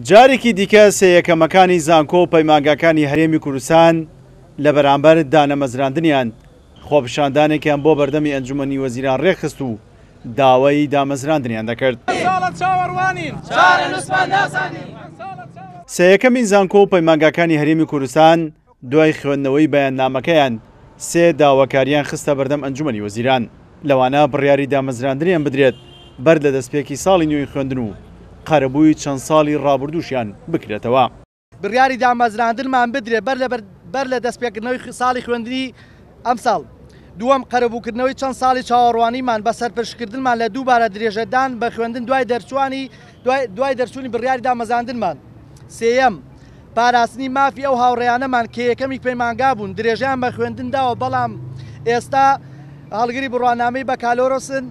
جارێکی دیکە سەیەکەمەکانی زانکۆ و پەیمانگاکانی هەرێمی کوردستان لە بەرامبەر دانەمەزراندنیان خۆپشاندانێکیان بۆ بەردەمی ئەنجومەنی وەزیران ڕێخست و داوای دامەزراندنیان دەکرد. سەیەکەمین زانکۆ و پەیمانگاکانی هەرێمی کوردستان دوای خوێندنەوەی بەیاننامەکەیان سێ داواکاریان خستە بەردەم ئەنجومەنی وەزیران. لەوانە بڕیاری دامەزراندنیان بدرێت بەر لە دەستپێکی ساڵی نوێی خوێندن و قەرەبووی چەند ساڵی ڕابردووشیان بکرێتەوە. بڕیاری دامەزراندنمان بدرێت بەر لە دەستپێکردنەوەی ساڵی خوێندنی ئەم ساڵ. دووەم قەرەبووکردنەوەی چەند ساڵی چاوەڕوانیمان بە سەرپشکردنمان لە دووبارە درێژەدان بە خوێندن دوای دەرچوونی بڕیاری دامەزراندنمان. سێیەم پاراستنی مافی ئەو هاوڕێیانەمان کە یەکەمی پەیمانگا بوون درێژیان بە خوێندنداوە بەڵام ئێستا هەڵگری بڕوانامەی بە کالۆرۆسن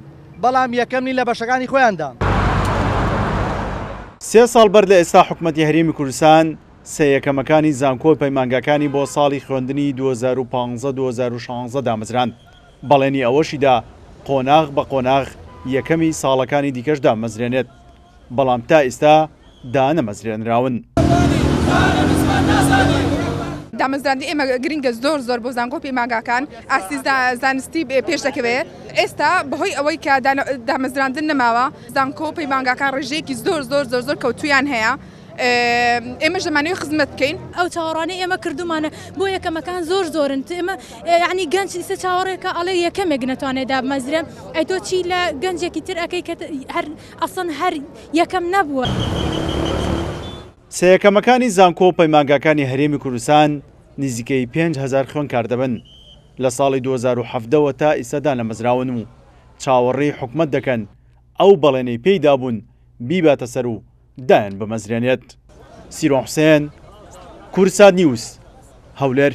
بەڵام یەکەمنی لە بەشەکانی خۆیاندا. 3 ساڵ بەر لە ئێستا حکوومەتی هەرێمی کوردستان سەیەکەمەکانی زانکۆ و پەیمانگاکانی بۆ ساڵی خوێندنی 2015-2016 دامەزراند. بەڵێنی ئەوەشیدا قۆناغ بە قۆناغ یەکەمی ساڵەکانی دیکەش دامەزرێنێت، بەڵام تا ئێستا دانەمەزرێنراون. دامەزراندنی ئێمە گرنگە زۆر بۆ زانکۆ پەیمانگاکان ئاستی زانستی پێش دەکەوێت. ئێستا بەهۆی ئەوەی کە دامەزراندن نەماوە زانکۆ و پەیمانگاکان ڕێژەیەکی زۆر کەوتویان هەیە. ئێمەش دەمانوێت خزمەت بکەین. ئەو چاوەڕوانەی ئێمە کردومانە بۆ یەکەمەکان زۆرن ئێمە یعنی گەنج ئیسە چاوەڕێکە ئەڵێ یەکەمێک نەتوانێت دامەزرێن ئەی تۆ چی لە گەنجێکی تر ئەەکەی کە ئەسڵەن هەر یەکەم نەبووە. سەیەکەمەکانی زانکۆ و پەیمانگاکانی هەرێمی کوردستان نزیکەی 5,000 خوێندکار دەبن. لە ساڵی 2017ەوە تا ئێستا دانەمەزراون و چاوەڕێی حکومەت دەکەن ئەو بەڵێنەی پێیدا بوون بیباتە سەر و دایان بمەزرێنێت. سیرۆن حوسێن، کورسات نیوز، هەولێر.